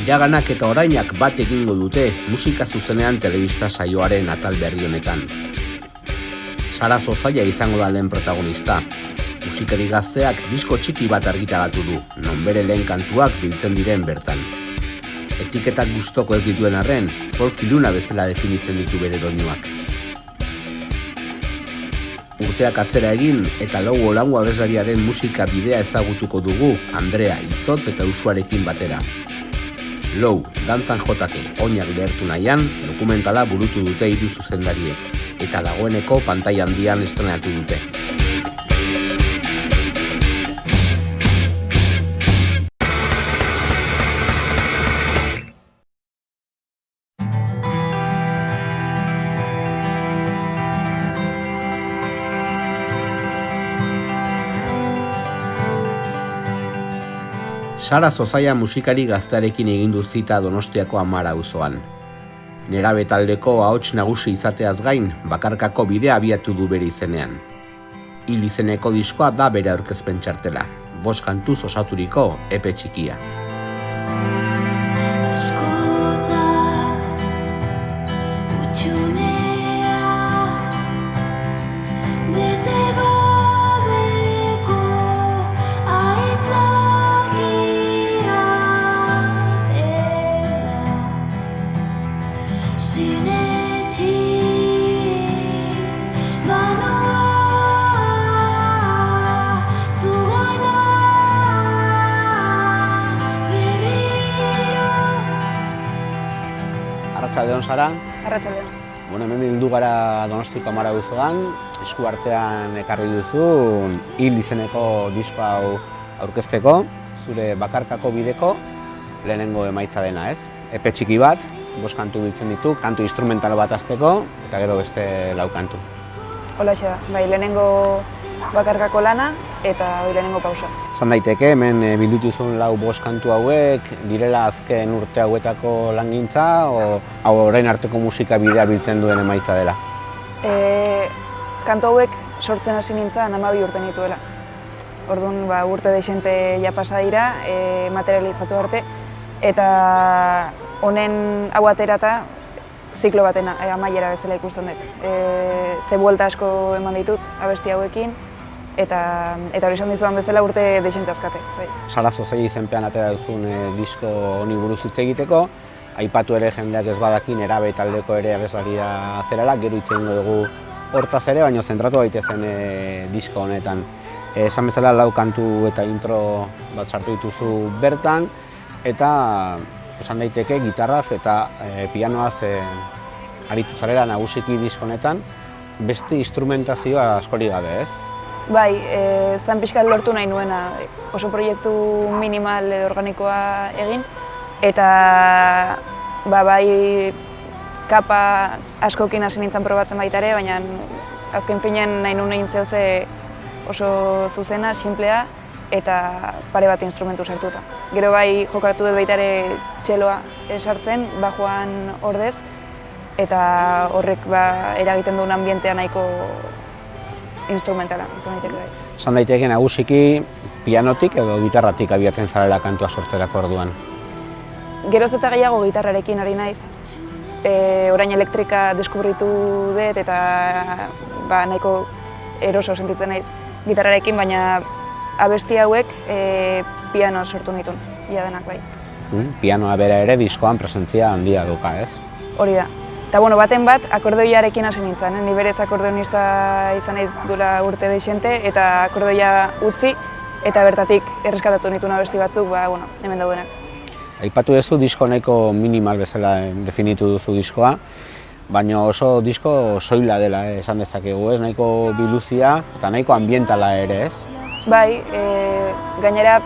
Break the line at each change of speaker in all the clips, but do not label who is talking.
Iraganak eta orainak bat egingo dute musika zuzenean telebista saioaren atal berri honetan. Sara Zozaia izango da lehen protagonista. Musikari gazteak disko txiki bat argitaratu du, non bere lehen kantuak biltzen diren bertan. Etiketak gustoko ez dituen arren, folk iluna bezala definitzen ditu bere doinuak. Urteak atzera egin eta Lou Olango abeslariaren musika bidea ezagutuko dugu Andrea Izotz eta Usuarekin batera. Lou, dantzan jotake, oinak lehertu nahian, dokumentala burutu dute hiru zuzendariek, eta dagoeneko pantaila handian estrenatu dute. Sara Zozaia musikari gaztearekin egin du zita Donostiako Amara auzoan. Nerabe taldeko ahots nagusi izateaz gain, bakarkako bidea abiatu du bere izenean. Hil izeneko diskoa da bere aurkezpen txartela, 5 kantuz osaturiko epe txikia. Arratsaldeon, Sara.
Arratsaldeon.
Hemen bildu gara Donostiko Amara auzoan, esku artean ekarri duzu Hil izeneko disko hau aurkezteko, zure bakarkako bideko lehenengo emaitza dena, ez? Epe txiki bat, 5 kantu biltzen ditu, kantu instrumental bat hasteko eta gero beste 4 kantu.
Holaxe da, bai, lehenengo bakarkako lana eta lehenengo pausa.
Esan daiteke, hemen bildutuzun 5 kantu hauek, direla azken urte hauetako langintza, o orain arteko musika bidea biltzen duen emaitza dela?
Kantu hauek sortzen hasi nintzen 12 urte nituela. Orduan, urte dexente ja pasa dira, materializatu arte, eta honen hau aterata ziklo batena, amaiera bezala ikusten dut. Ze buelta asko eman ditut abesti hauekin, eta hori esan dizuan bezala urte dexente azkate.
Sara Zozaia izenpean atera duzun disko honi buruz hitz egiteko, aipatu ere jendeak ez badakin nerabe taldeko ere abeslaria zerala, gero hitz egingo dugu hortaz ere, baina zentratu daitezen disko honetan. Esan bezala 4 kantu eta intro bat sartu dituzu bertan, eta esan daiteke gitarraz eta pianoaz aritu zarela nagusiki disko honetan, beste instrumentazioa askori gabe, ez?
Bai, zan pixkat lortu nahi nuena, oso proiektu minimal edo organikoa egin, eta bai kapa askokin hasi nintzen probatzen baita ere, baina azken finean nahi nuen egin zehose oso zuzena, sinplea, eta pare bat instrumentu sartuta. Gero bai jokatu dut baita ere txeloa sartzen, bajoan ordez, eta horrek eragiten duen ambientea nahiko instrumentala, izan daiteke bai.
Esan daiteke nagusiki pianotik edo gitarratik abiatzen zarela kantua sortzerako orduan?
Geroz eta gehiago gitarrarekin ari naiz. Orain elektrika deskubritu dut eta nahiko eroso sentitzen naiz gitarrarekin, baina abesti hauek piano sortu nituen, ia denak bai.
Pianoa bera ere diskoan presentzia handia duka, ez?
Hori da. Eta baten bat, akordeoiarekin hasi nintzen. Ni berez akordeonista izan nahi dula urte dexente, eta akordeoia utzi, eta bertatik erreskatatu nituen abesti batzuk, hemen daudenak. Aipatu
duzu disko nahiko minimal bezala definitu duzu diskoa, baina oso disko soila dela, esan dezakegu, ez? Nahiko biluzia eta nahiko ambientala ere, ez?
Bai, gainera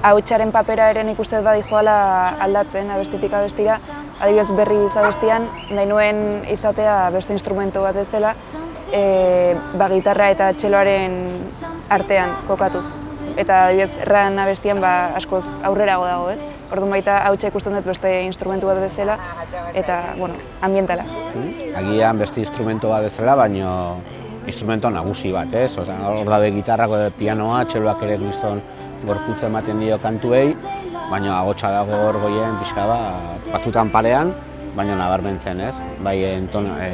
ahotsaren papera ere nik uste badi joala aldatzen abestitik abestira. Adibidez berriz abestian, nahi nuen izatea beste instrumentu bat bezala, gitarra eta txeloaren artean kokatuz. Eta adibidez ran abestian askoz aurrerago dago, ez? Orduan baita hautsa ikusten dut beste instrumentu bat bezala, eta, ambientala.
Agian beste instrumentu bat bezala, baina instrumento nagusi bat, ez? Hor daude gitarrako pianoa, txeloak ere kriston gorputza ematen dio kantuei, baina agotsa dago hor goien pixka bat, batzutan parean, baina nabarmentzen ez. Bai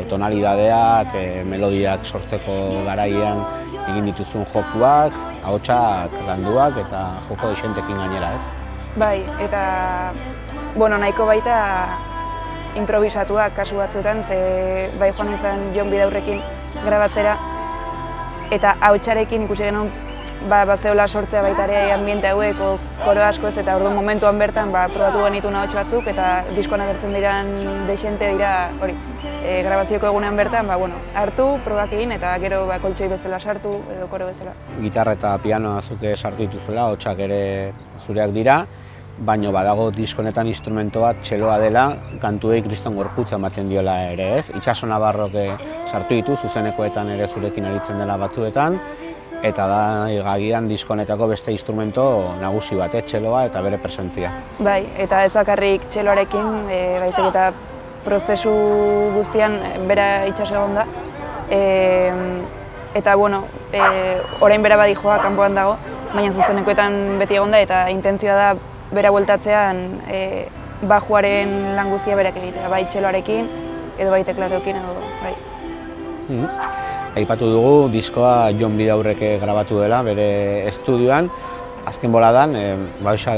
tonalidadeak, melodiak sortzeko garaian egin dituzun jokuak, ahotsak landuak eta joko desentekin gainera ez.
Bai, eta nahiko baita improvisatuak kasu batzuetan, ze bai joan nintzen Jon Bidaurrekin grabatzera, eta ahotsarekin ikusi genuen bazeola sortzea baita ere ambiente hauek, koro asko ez, eta orduan momentuan bertan probatu genituen ahots batzuk, eta diskoan agertzen diran desente dira hori, grabazioko egunean bertan, hartu, probak egin, eta gero koltxoi bezala sartu edo koro bezala.
Gitarra eta pianoa zuke sartu dituzula, ahotsak ere zureak dira, baina badago disko honetan instrumento bat txeloa dela, kantuei kriston gorputza ematen diola ere ez. Itxaso Navarrok sartu ditu, zuzenekoetan ere zurekin aritzen dela batzuetan, eta da agian disko honetako beste instrumento nagusi bat, txeloa eta bere presentzia.
Bai, eta ez bakarrik txeloarekin, baizik eta prozesu guztian bera Itxaso egon da. Eta orain bera badijoa kanpoan dago, baina zuzenekoetan beti egon da, eta intentzioa da bera bueltatzean bajuaren lan guztia berak egitea, bai txeloarekin edo bai teklatuekin edo bai.
Aipatu dugu diskoa Jon Bidaurrek grabatu dela bere estudioan. Azken boladan,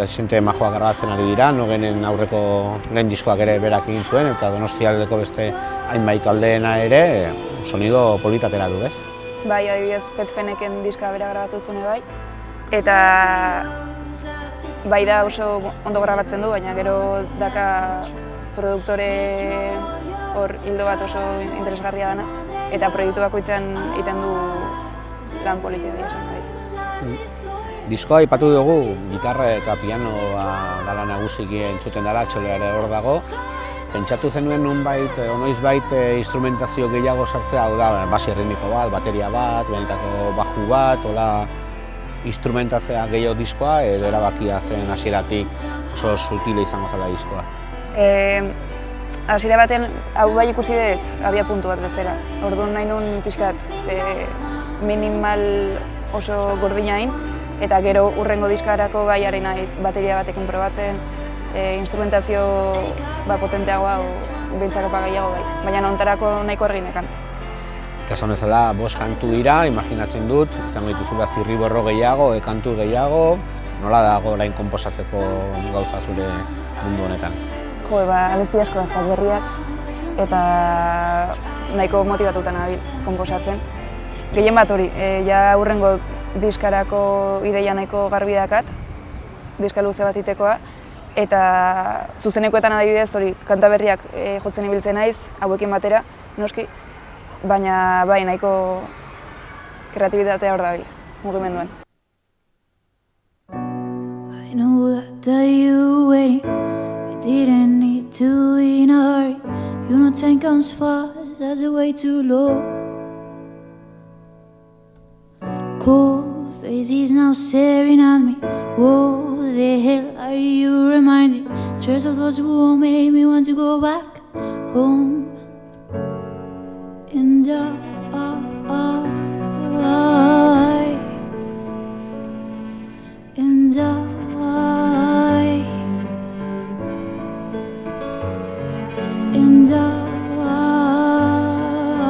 desente majoak grabatzen ari dira, Nogenen aurreko lehen diskoak ere berak egin zuen, eta Donostialdeko beste hainbait taldeena ere sonido politatera du, ez?
Bai, adibidez Pet Feneken diska bera grabatu zuen bai, eta bai da oso ondo grabatzen du, baina gero daka produktore hor hildo bat oso interesgarria dena, eta proiektu bakoitzean egiten du lan politia dira esan bai.
Diskoa aipatu dugu, gitarra eta pianoa dala nagusiki entzuten dela, txeloa ere hor dago. Pentsatu zenuen noizbait instrumentazio gehiago sartzea, hau da, basi ritmiko bat, bateria bat, benetako baju bat, hola instrumentazioa gehiago diskoa, edo erabakia zen hasieratik oso sutile izango zela diskoa?
Hasiera baten, hau bai ikusi dut, abia puntu bat bezala. Orduan nahi nuen pixkat minimal oso gordinain, eta gero hurrengo diskarako bai ari naiz bateria batekin probatzen, instrumentazio potenteagoa, bintzakapa gehiago bai, baina nontarako nahiko arginekan.
Eta esan bezala, 5 kantu dira, imaginatzen dut, izango dituzula zirriborro gehiago, kantu gehiago, nola dago orain konposatzeko gauza zure mundu honetan?
Jo, abesti asko daztak berriak, eta nahiko motibatuta nabil konposatzen. Gehien bat hori, ja hurrengo diskarako ideia nahiko garbi dakat, diska luze bat itekoa, eta zuzenekoetan adibidez hori kanta berriak jotzen ibiltzen naiz, hauekin batera, noski, baina bai nahiko kreatibitatea hor dabil, mugimenduen.
I know that you waiting, I didn't need to in a hurry. You know time comes fast, that's a way too low. Cold faces now staring at me. What the hell are you reminding? Stress of those who made me want to go back home. And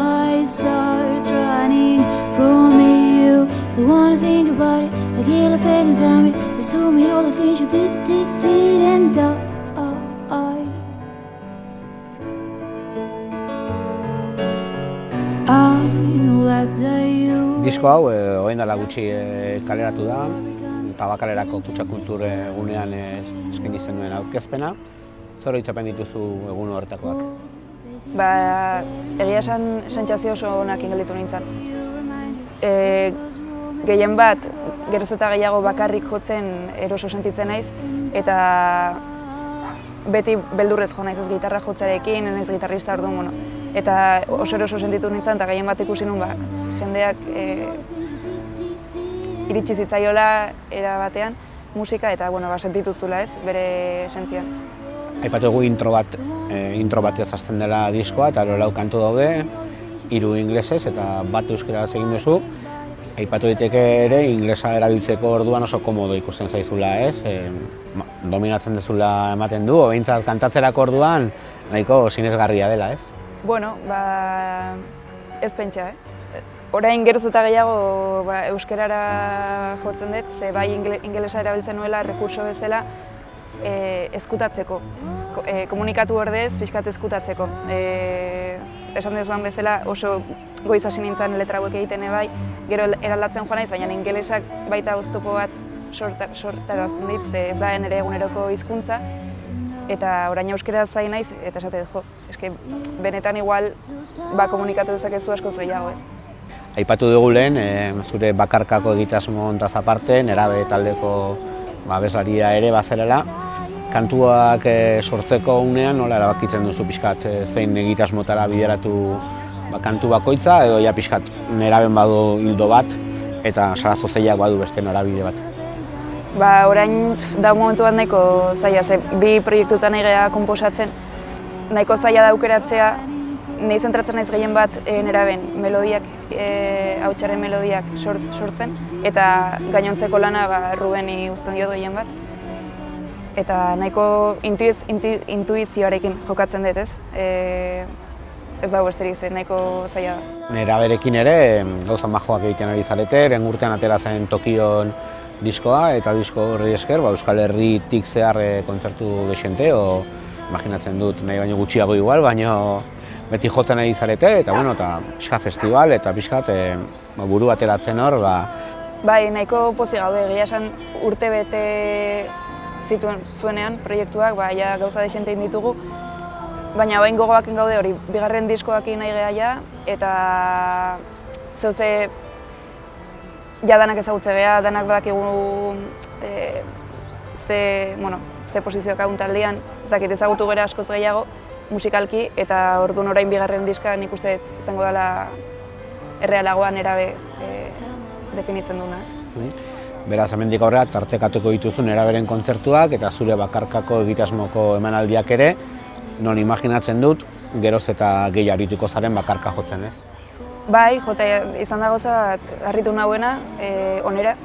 I start running from you. Don't wanna think about it, I kill a feeling inside me. Just show me all the things you did and
Disko hau, orain dela gutxi kaleratu da, Tabakalerako Kutxa Kultur egunean eskaini zenuen aurkezpena. Zer oroitzapen dituzu egun horretakoak?
Egia esan sentsazio oso onak gelditu nintzen. Gehien bat, geroz eta gehiago bakarrik jotzen eroso sentitzen naiz, eta beti beldurrez jo naiz ez gitarra jotzarekin, naiz gitarrista orduan, eta oso eroso sentitu nintzen, eta gehien bat ikusi nun jendeak iritsi zitzaiola era batean musika, eta sentitu zula ez, bere esentzian.
Aipatu dugu intro batez hasten dela diskoa, eta 4 kantu daude, 3 inglesez eta bat euskaraz egin duzu. Aipatu daiteke ere, inglesa erabiltzeko orduan oso komodo ikusten zaizula, ez? Dominatzen dezula ematen du, behintzat kantatzerako orduan nahiko sinesgarria dela, ez?
Bueno, ez pentsa, Orain geroz eta gehiago euskerara jotzen dut, ze bai ingelesa erabiltzen nuela rekurso bezala ezkutatzeko, komunikatu ordez pixkat ezkutatzeko. Esan dezuan bezala oso goiz hasi nintzen letra hauek egiten bai, gero eraldatzen joan naiz, baina ingelesak baita oztopo bat sortarazten dit, ze ez da nire eguneroko hizkuntza, eta orain euskeraz zain naiz, eta esate dut, eske benetan igual komunikatu dezakezu askoz gehiago, ez.
Aipatu dugu lehen, zure bakarkako egitasmo hontaz aparte, nerabe taldeko abeslaria ere bazerela. Kantuak sortzeko unean nola erabakitzen duzu pixkat zein egitasmotara bideratu kantu bakoitza, edo ja pixkat neraben badu hildo bat eta sarazo zeiak badu beste norabide bat?
Orain da momentu bat nahiko zaila, ze bi proiektutan egea konposatzen. Nahiko zaila da aukeratzea, nahi zentratzen naiz gehien bat neraben melodiak, hautsaren melodiak sortzen, eta gainontzeko lana Rubeni uzten diot gehien bat. Eta nahiko intuizioarekin jokatzen dut, ez? Ez dago besterik zen, nahiko zaila da.
Neraberekin ere gauza majoak egiten ari zarete, urtean atera zen Tokion diskoa, eta disko horri esker Euskal Herritik zehar kontzertu dexente, imaginatzen dut nahi baino gutxiago igual, baino beti jotzen ari zarete, eta pixka festival eta pixkat buru ateratzen hor.
Bai, nahiko pozik gaude, egia esan urte bete zuenean proiektuak, ja gauza dexente egin ditugu, baina bain gogoakin gaude hori, bigarren diskoakin nahi geha eta zeuze danak ezagutze geha, danak badakigu ze posizioak agun taldean, ez dakit ezagutu gera askoz gehiago musikalki, eta orduan orain bigarren diska nik uste izango dela errealagoa nerabe definitzen duena.
Beraz, hemendik aurrera tartekatuko dituzu neraberen kontzertuak eta zure bakarkako egitasmoko emanaldiak ere, non imaginatzen dut, geroz eta gehi arituko zaren bakarka jotzen, ez?
Bai, izan da gauza bat harritu nahuena, onera,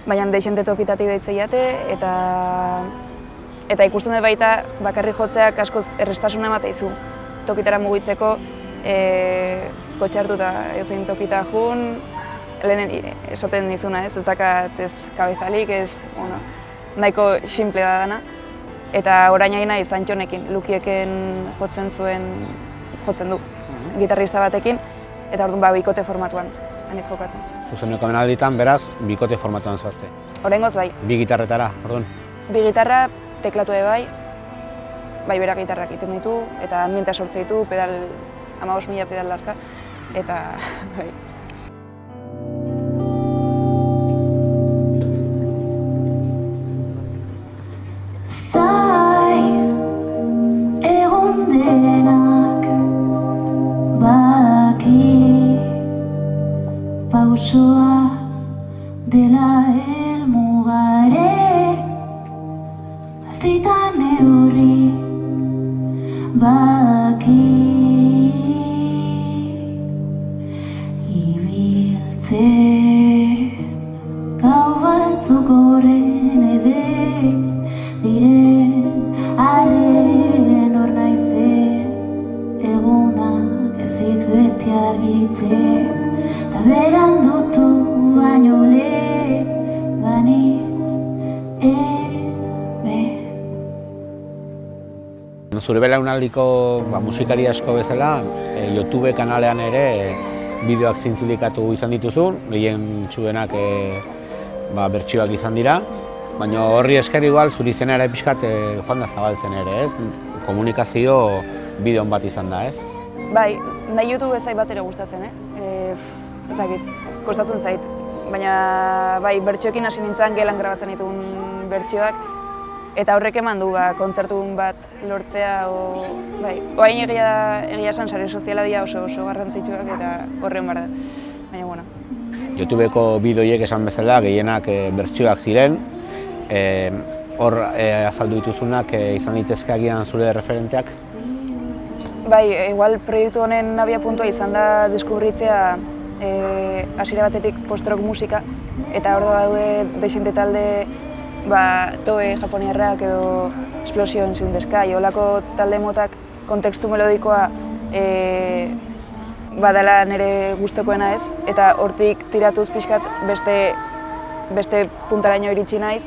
baina deixente tokitatik deitzei jate, eta ikusten dut baita bakarrik jotzeak askoz errestasuna emateizu. Tokitara mugitzeko, kotxartu eta ezein tokita jun, lehen esaten dizuna, ez dakat ez kabezalik, ez nahiko simple da dana. Eta orain aina izan txonekin, Lukieken jotzen du, gitarrista batekin, eta orduan bikote formatuan, aniz jokatzen.
Zuzeneko emanalditan, beraz, bikote formatuan zoazte?
Oraingoz bai.
Bi gitarretara, orduan?
Bi gitarra, teklatu bai berak gitarrak egiten ditu, eta ambienta sortze ditu, 15.000 pedal dazka, eta bai.
Zai egon denak badaki pausoa dela helmugare, azita neurri badaki ibiltze gau batzuk horren diren arren hor naize, egunak ez ditu beti argitze, eta beran dutu baino banitz
Zure belaunaldiko musikari asko bezala, YouTube kanalean ere bideoak zintzilikatu izan dituzu, gehien txudenak bertsioak izan dira. Baina horri esker igual zuri izena ere pixkat joan da zabaltzen ere, ez? Komunikazio bideon bat izan da, ez?
Bai, nahi YouTube ezai bat ere gustatzen, ezakit, kostatzen zait. Baina bai, bertsioekin hasi nintzen gelan grabatzen dituen bertsioak, eta horrek eman du kontzertun bat lortzea, oain egia esan sare soziala dira oso garrantzitsuak eta horren bar da, baina bueno.
YouTubeko bideoiek esan bezala gehienak bertsioak ziren, hor azaldu dituzunak izan litezke agian zure referenteak?
Bai, igual proiektu honen abia puntua izan da deskubritzea hasiera batetik post-rock musika, eta hor daude dexente talde Toe japoniarrak edo Explosion in the Sky, holako talde motak kontekstu melodikoa badala nire gustukoena ez, eta hortik tiratuz pixkat beste puntaraino iritsi naiz,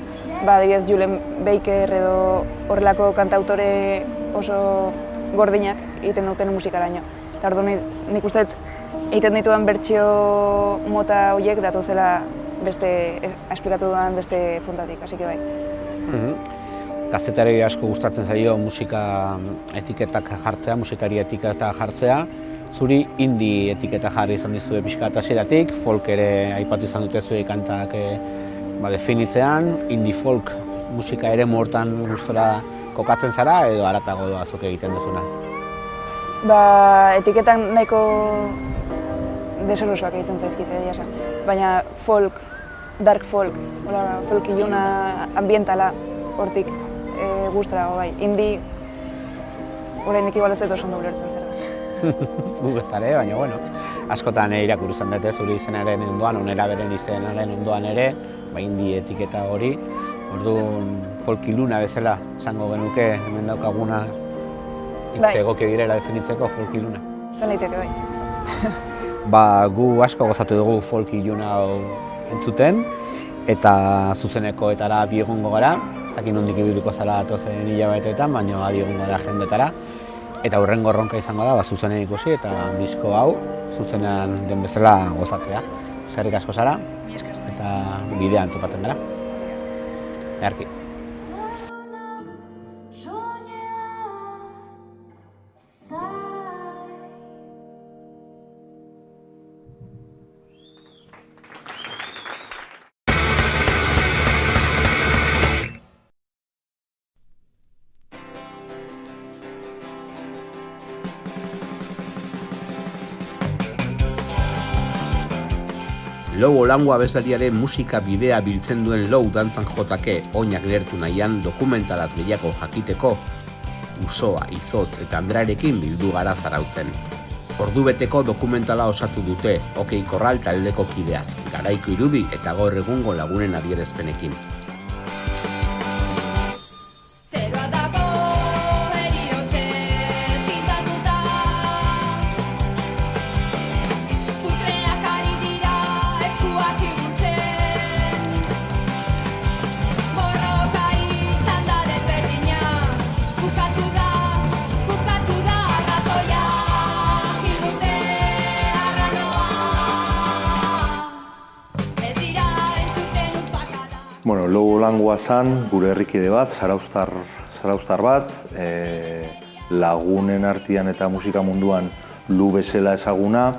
adibidez Julen Baker edo horrelako kantautore oso gordinak egiten duten musikaraino. Eta orduan nik uste egiten ditudan bertsio mota horiek datozela esplikatu dudan beste puntatik, hasi que bai.
Gaztetari asko gustatzen zaio musika etiketak jartzea, musikari etiketa jartzea. Zuri indie etiketa jarri izan dizue pixka bat hasieratik, folk ere aipatu izan dute zure kantak definitzean, indie folk musika ere hortan gustora kokatzen zara edo haratago doazok egiten duzuna?
Etiketan nahiko deserosoak egiten zaizkite, egia. Baina folk, dark folk, folk iluna ambientala hortik gustora bai. Indie, oraindik igual ez dut oso ondo ulertzen zer da.
Guk ez dara, baina bueno, askotan irakurri izan dute zure izenaren ondoan, onera beren izenaren ondoan ere, indie etiketa hori. Orduan folk iluna bezala esango genuke hemen daukaguna hitz egoki direla definitzeko folk iluna.
Zan daiteke bai.
Gu asko gozatu dugu folk iluna entzuten, eta zuzenekoetara bi egongo gara. Ez dakit nondik ibiliko zara datozen hilabeteetan, baina bi egongo gara jendetara. Eta hurrengo erronka izango da, zuzenen ikusi eta disko hau zuzenean den bezala gozatzea. Eskerrik asko Sara, eta bidean topatzen gara. Eharki. Lou Olango abeslariaren musika bidea biltzen duen Lou dantzan jotake oinak lertu nahian dokumentalaz gehiago jakiteko, Usoa, Izotz eta Andrearekin bildu gara Zarautzen. Ordubeteko dokumentala osatu dute Okei Korral taldeko kideaz, garaiko irudi eta gaur egungo lagunen adierazpenekin.
Lou Olangoa zan, gure herrikide bat, zarauztar bat, lagunen artean eta musika munduan Lu bezala ezaguna,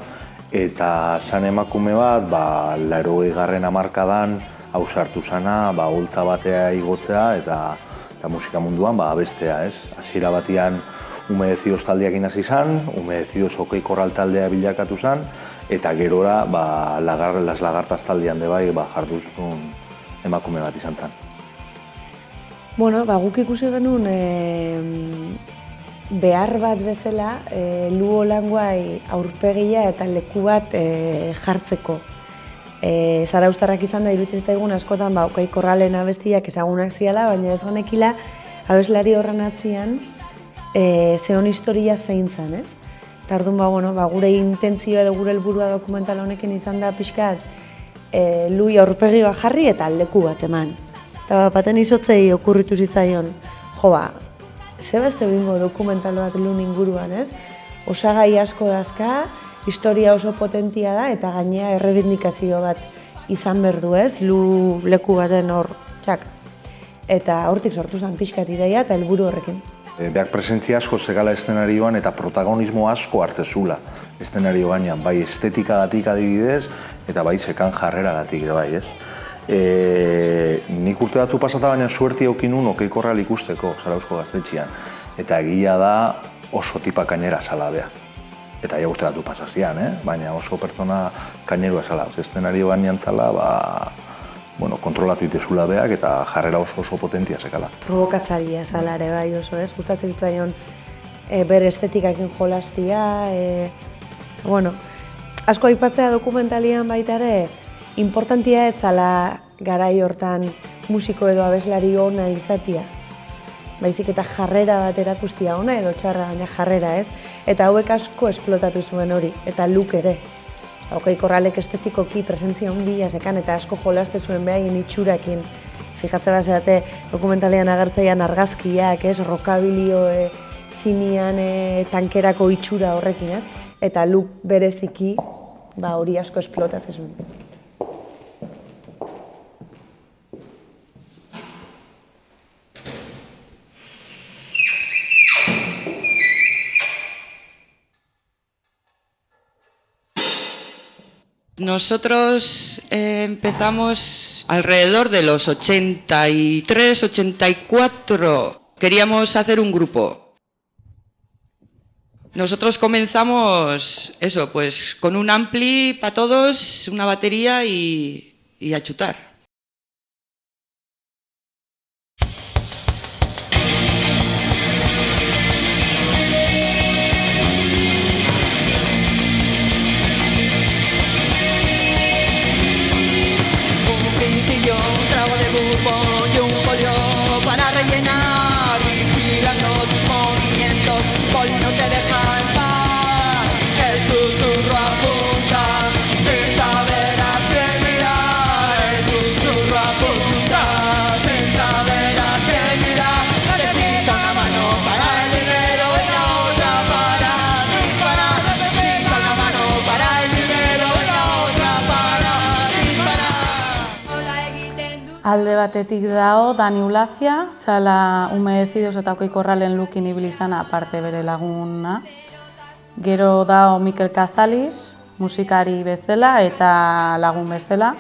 eta zan emakume bat, 80. hamarkadan ausartu zana, holtza batea igotzea eta musika munduan abestea, ez? Hasiera batean Umedecioz taldeakin hasi zan, Umedecioz Okei Korral taldea bilakatu zan, eta gerora Las Lagartas taldean bai jarduzun emakume bat izan zen.
Guk ikusi genuen behar bat bezala Lou Olangoai aurpegia eta leku bat jartzeko. Zarauztarrak izan da iruditzen zitzaigun askotan Okei Korralen abestiak ezagunak ziala, baina ez honekila abeslari horren atzian zeon historia zein zen, ez? Eta orduan gure intentzioa edo gure helburua dokumental honekin izan da pixkat Lui aurpegi bat jarri eta leku bat eman. Eta baten Izotzei okurritu zitzaion, ze beste bingo dokumental bat Luen inguruan, ez? Osagai asko dazka, historia oso potentia da eta gainea errebindikazio bat izan berdu, ez? Lu leku baten hor, txak. Eta hortik sortu zen pixkat ideia eta helburu horrekin.
Beak presentzia asko zegala eszenarioan eta protagonismo asko hartzezula eszenario gainean, bai estetikagatik adibidez, eta bai zekan jarreragatik bai, ez? Nik urte batzu pasata baina suerti eukin nun Okei Korral ikusteko Zarauzko gaztetxean. Eta egia da oso tipa kainera zala bea. Eta ja urte batzu pasazian, baina oso pertsona kainerua zala. Eszenario gainean zala, kontrolatu itezula beak eta jarrera oso potentia zekala.
Provokatzailea zala ere bai oso, ez? Gustatzen zitzaion bere estetikakin jolastia, Asko aipatzea dokumentalian baita ere, importantia ez zala garai hortan musiko edo abeslari ona izatia. Baizik eta jarrera bat erakustia ona edo txarra, baina jarrera ez. Eta hauek asko esplotatu zuen hori, eta Luke ere. Okei Korralek estetikoki presentzia handia zekan eta asko jolaste zuen behaien itxurakin. Fijatzen bazerate dokumentalean agertzaian argazkiak, rokabilio zinean tankerako itxura horrekin, ez? Eta Luke bereziki hori asko esplotatzen zuen.
Nosotros empezamos alrededor de los 83, 84. Queríamos hacer un grupo. Nosotros comenzamos eso, pues con un ampli para todos, una batería y a chutar.
Un trago de bourbon y un folio para rellenar, vigilando tus movimientos, Poli no te deja en paz. El susurro apunta sin saber a quién mirar. El susurro apunta sin saber a quién mirar. Necesita una mano para el dinero y la otra para disparar. Necesita una mano para el dinero y la otra para disparar.
Alde batetik dago Dani Ulazia, zala Humedecidos eta Okei Korralen Lukin ibili izana aparte bere laguna. Gero dago Mikel Kazaliz, musikari bezala eta lagun bezala.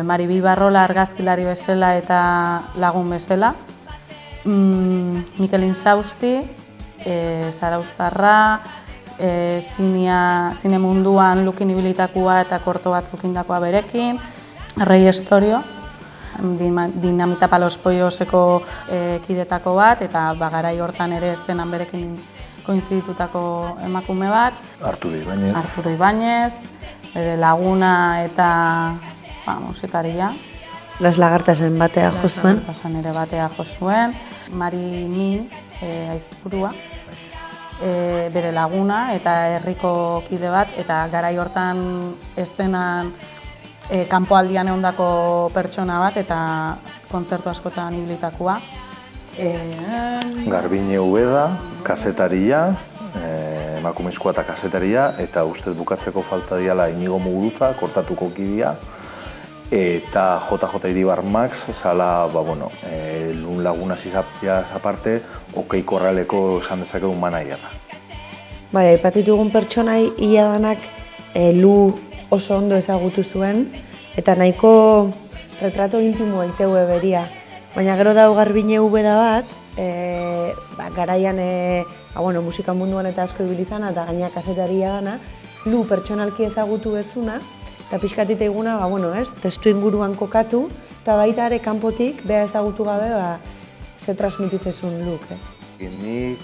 Maribi Barrola argazkilari bezala eta lagun bezala. Mikel Insausti, zarauztarra, zine munduan Lukin ibilitakoa eta korto batzuk indakoa berekin. Rei Estorio, Dinamita Palos Polloseko kidetako bat, eta garai hortan ere estenan berekin koinziditutako emakume bat.
Arturo Ibañez.
Arturo Ibañez, bere laguna eta musikaria.
Las Lagartasen batea jo zuen.
Las Lagartasen ere batea jo zuen. Mari Min, aizpurua, bere laguna eta herriko kide bat, eta garai hortan estenan kanpoaldian egondako pertsona bat eta kontzertu askotan ibilitakoa.
Garbine Ubeda, kazetaria, emakumezkoa eta kazetaria, eta ustez bukatzeko falta diala Inigo Muguruza, kortatuko kidea, eta JJ Iribar Max, zala, lun laguna zizapia aparte, Okei Korraleko esan dezakegu manaiara.
Bai, aipatitugun pertsonai iladanak Lu oso ondo ezagutu zuen, eta nahiko retrato intimoa iteue beria. Baina gero dago Garbine Ubeda bat, garaian musika munduan eta asko ibilizana eta gaina kazetaria dana, Lu pertsonalki ezagutu bezuna, eta pixkatite eguna, testu inguruan kokatu, eta baita ere kanpotik, beha ezagutu gabe, ze transmititzezun Luk.
Ni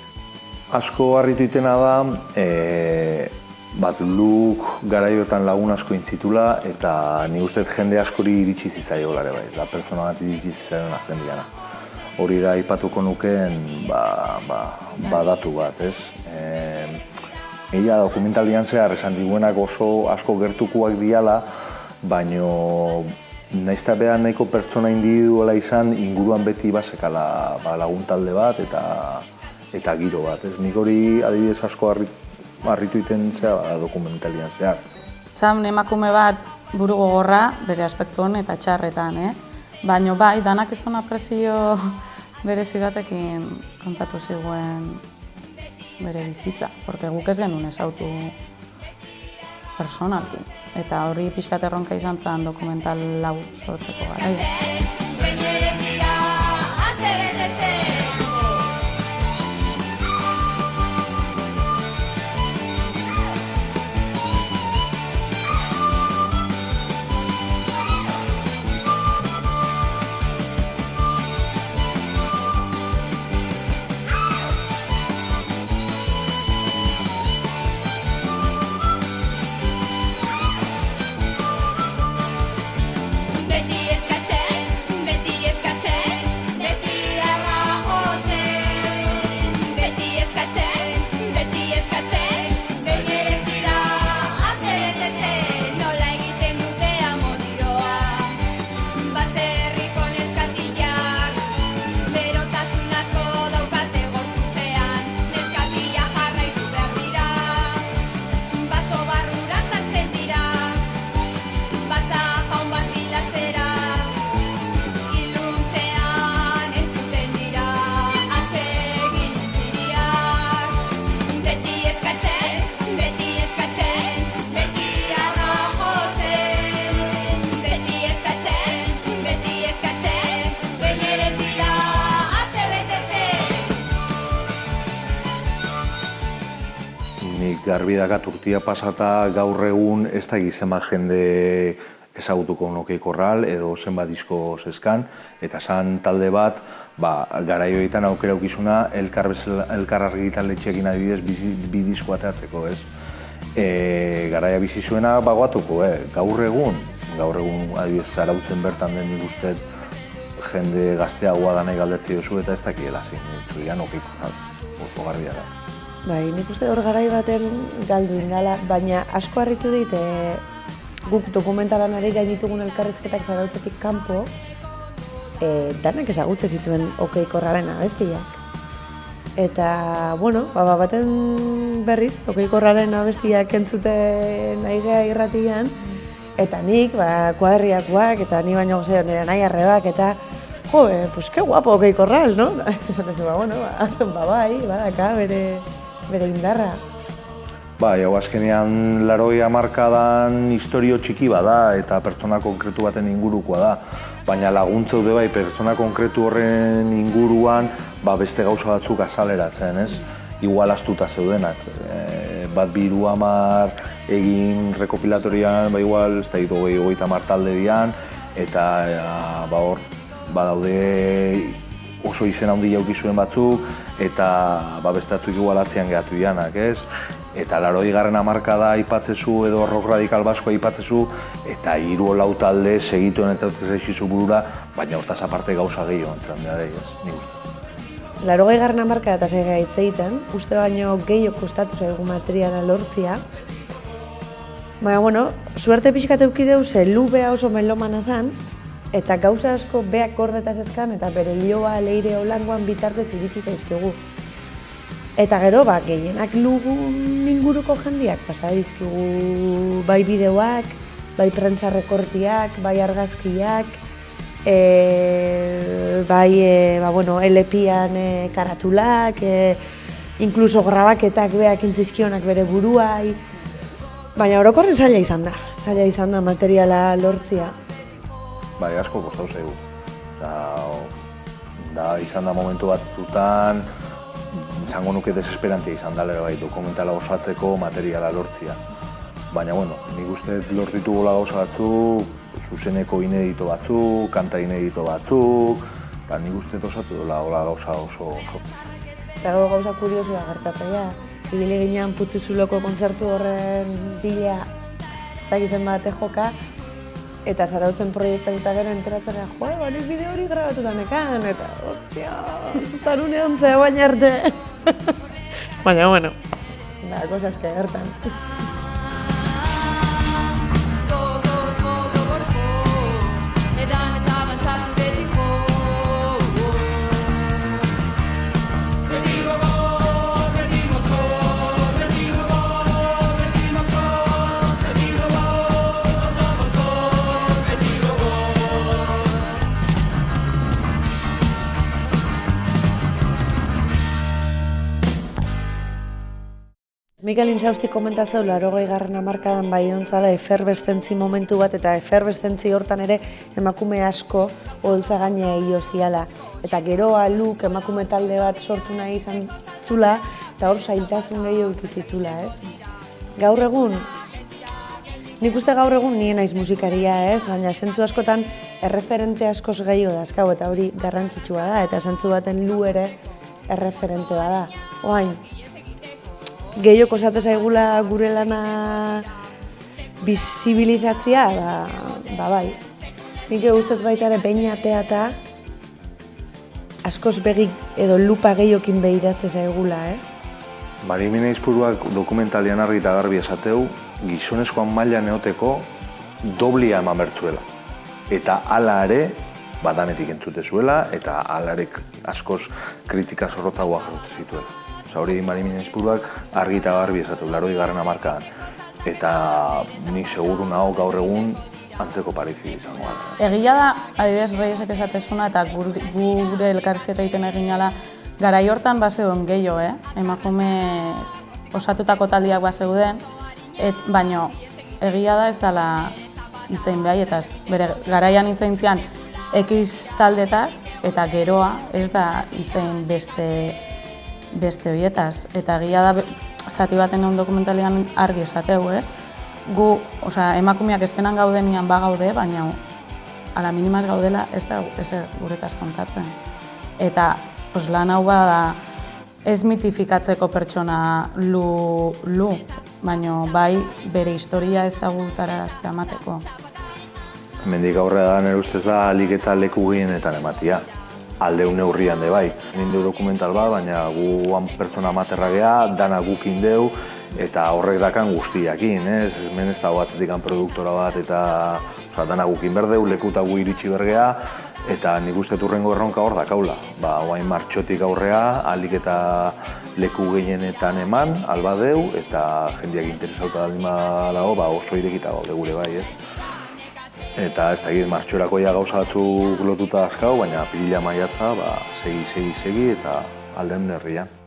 asko harritu itena da, Luk garaiotan lagun asko intzitula, eta ni ustez jende askori iritsi zitzaio ere bai, la persona bat iritsi zitzaioen jendeana. Hori da aipatuko nukeen datu bat, ez? Egia dokumentalian zehar esan diguenak oso asko gertukoak diala, baino naizta behar nahiko pertsona individuala izan inguruan beti bazekala lagun talde bat eta giro bat, ez? Nik hori adibidez asko harritu iten zea dokumentalian zehar.
Zan emakume bat buru gogorra bere aspektu hon eta txarretan, baina bai, danak ez duna presio berezi batekin kontatu ziguen bere bizitza, porque guk ez genuen ezautu personalki. Eta hori pixkat erronka izan zen dokumental lau sortzeko garaia.
garbi dakat urtia pasata gaur egun ez da gizema jende ezagutuko Okei Korral edo zenbat disko zeskan, eta zan talde bat, garai horietan aukera aukizuna elkar argitaletxeekin adibidez bi disko ateratzeko, ez? Garaia bizi zuena bagoatuko, gaur egun adibidez Zarautzen bertan den nik uste jende gazteagoa da nahi galdetzi duzu eta ez dakiela zein zuian Okei Korral, oso garbia da.
Bai, nik uste hor garai baten galdu indala, baina asko harritu dit guk dokumentalan ari gainitugun elkarrizketak Zarautzetik kanpo, danak ezagutze zituen Okei Korralen abestiak. Eta, bueno, baten berriz, Okei Korralen abestiak entzuten nahi geha irratian, eta nik, kuadriakoak, eta ni baino gozeo nire nahi arrebak, eta jo, pues que guapo Okei Korral, no? Esatezu, bueno, bai, badaka bere indarra.
Bai, hau azkenean 80 hamarkadan historio txiki bada eta pertsona konkretu baten ingurukoa da. Baina laguntzeu de bai, pertsona konkretu horren inguruan beste gauza batzuk azaleratzen, ez? Igual astuta zeudenak. Bat 2-10 egin rekopilatorian, igual, ez da ditu 20-30 talde dian, eta hor, badaude oso izen handi jauki zuen batzuk, eta beste batzuk igual atzian gehatu dianak, ez? Eta 80. hamarkada aipatzezu edo rock radikal basko aipatzezu, eta 3-4 talde segituen eta zaizkizu burura, baina hortaz aparte gauza gehiago entran behar ez, nik uste.
80. hamarkada eta zaigea hitz egiten, uste baino gehiago kostatu zaigu materiala lortzia. Baina, bueno, suerte pixkat eukideu ze lubea oso melomana zan, eta gauza asko beak gordetaz ezkan, eta bere hiloa leire holangoan bitartez iritsi zaizkigu. Eta gero, gehienak lugun inguruko jendiak pasa dizkigu bai bideoak, bai prentsa rekortiak, bai argazkiak, bai LP-an karatulak, inkluso grabaketak beak intzizkionak bere buruai. Baina orokorren zaila izan da materiala lortzia.
Bai, asko kostau zaigu. Izan da momentu batzutan, izango nuke desesperantia izan dela dokumentala osatzeko materiala lortzia. Baina, nik uste lortitugula gauza batzuk, zuzeneko inedito batzuk, kanta inedito batzuk, eta nik uste osatu dela gauza oso.
Eta gauza kuriosoa gertatzea, ibili ginean Putzizuloko kontzertu horren bila, ez dakizen bate joka, eta Zarautzen proiektatuta gero enteratzea, nik bideo hori grabatuta nekan, eta ostia, tarunean zea baina arte. Baina, cosas que gertan. Mikel Insauzti komentatzeu 80. hamarkadan bai ontzala eferbestentzi momentu bat, eta eferbestentzi hortan ere emakume asko oholtza gainea hilo ziala. Eta geroa Luk emakume talde bat sortu nahi izan zula, eta hor zailtasun gehiago ikizitula, ez? Gaur egun, nik uste gaur egun nien naiz musikaria, ez? Baina zentzu askotan erreferente askoz gehiago dazkau, eta hori garrantzitsua da, eta zentzu baten Lu ere erreferentea da. Oain, gehiago esate zaigula gure lana bizibilizatzia, bai. Nik guztet baita ere peinatea eta askoz begi edo lupa gehiokin behiratze zaigula, ez?
Marimina Aizpuruak dokumentalian argi eta garbi esateu, gizonezkoan maila neoteko doblia eman bertzuela. Eta hala ere, badanetik entzute zuela, eta hala ere askoz kritika zorrotagoa jarrotze zituela. Hori Marimina Aizpuruak argi eta garbi esatu, 80. hamarkadan. Eta ni seguru nago gaur egun antzeko parizi izango gara.
Egia da, adibidez Reyesek esatezuna eta gure elkarrizketa egiten egin gala, garai hortan bazeuden gehiago, emakumez osatutako taldiak bazeuden, baina egia da ez dela hitzein behaietaz. Bere garaian hitzein zian X taldetaz, eta geroa ez da hitzein beste horietaz. Eta egia da zati baten egun dokumentalean argi esateu, ez? Gu, emakumeak estenan gaudenian bagaude, baina ala minimaz gaudela ez da ezer guretaz kontatzen. Eta lan hau bada ez mitifikatzeko pertsona lu, baina bai bere historia ezagutara emateko.
Hemendik aurrera nire ustez da alik eta leku gehienetan ematia. Aldeun neurrian de bai. Nindeu dokumental bat, baina guan pertsona amaterra geha, dana gukin deu, eta horrek dakan guztiakin, ez? Hemen ez dago atzetik produktora bat, eta dana gukin berdeu, lekuta gu iritsi bergea, eta nik uste urrengo erronka hor dakaula. Oain martxotik aurrea, alik eta leku gehienetan eman, albadeu, eta jendeak interesauta baldin badago, oso irekita gaude gure bai, ez? Eta ez dakit martxorako ja gauza batzuk lotuta azkau, baina apirila maiatza, segi eta alden herrian.